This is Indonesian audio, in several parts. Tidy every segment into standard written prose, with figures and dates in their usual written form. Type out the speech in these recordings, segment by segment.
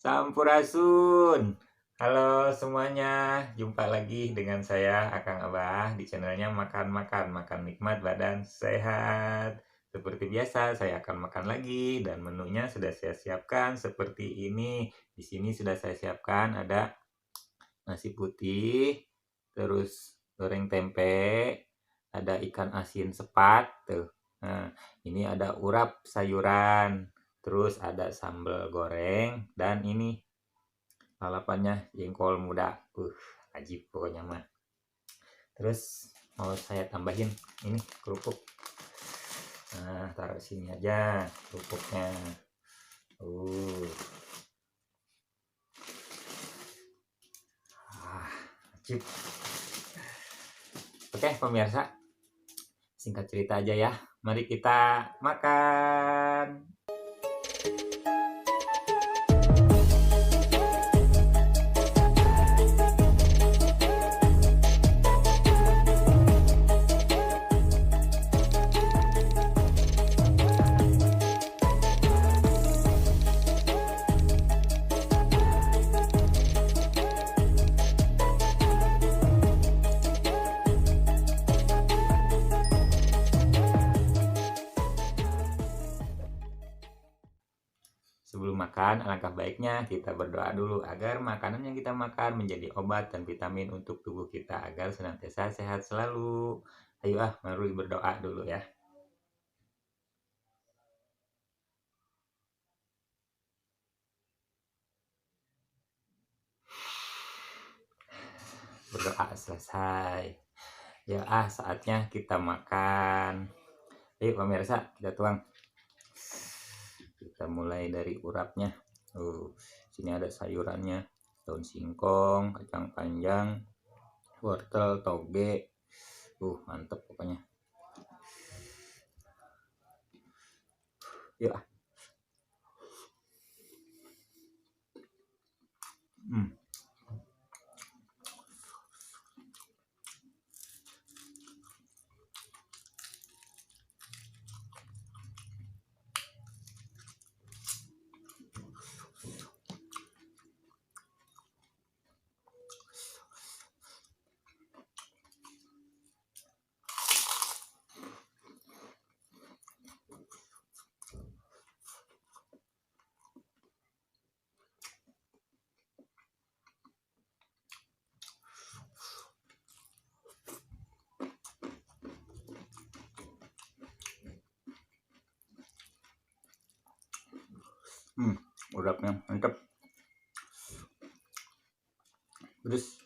Sampurasun. Halo semuanya, jumpa lagi dengan saya Akang Abah di channelnya makan nikmat badan sehat. Seperti biasa saya akan makan lagi dan menunya sudah saya siapkan seperti ini. Di sini sudah saya siapkan ada nasi putih, terus goreng tempe, ada ikan asin sepat tuh. Nah, ini ada urap sayuran, terus ada sambal goreng dan ini lalapannya jengkol muda. Ajib pokoknya mah. Terus mau saya tambahin ini kerupuk. Nah, taruh sini aja kerupuknya. Uh. Ajib. Oke, pemirsa. Singkat cerita aja ya. Mari kita makan. Sebelum makan, alangkah baiknya kita berdoa dulu agar makanan yang kita makan menjadi obat dan vitamin untuk tubuh kita agar senantiasa sehat selalu. Ayo mari berdoa dulu ya. Berdoa selesai. Ya saatnya kita makan. Ayo pemirsa, kita tuang. Kita mulai dari urapnya. Sini ada sayurannya, daun singkong, kacang panjang, wortel, toge. Mantep pokoknya. Yuk. Urapnya mantap. Terus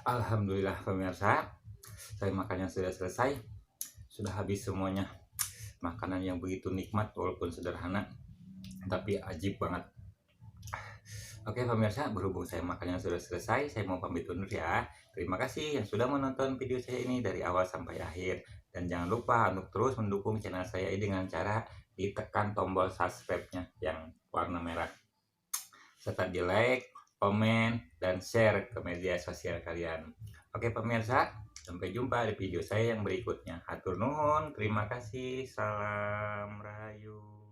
Alhamdulillah pemirsa, saya makannya sudah selesai, sudah habis semuanya. Makanan yang begitu nikmat walaupun sederhana, tapi ajib banget. Oke pemirsa, berhubung saya makannya sudah selesai, saya mau pamit undur ya. Terima kasih yang sudah menonton video saya ini dari awal sampai akhir. Dan jangan lupa untuk terus mendukung channel saya ini dengan cara ditekan tombol subscribe-nya yang warna merah. Serta di like, komen, dan share ke media sosial kalian. Oke pemirsa, sampai jumpa di video saya yang berikutnya. Hatur nuhun, terima kasih, salam rahayu.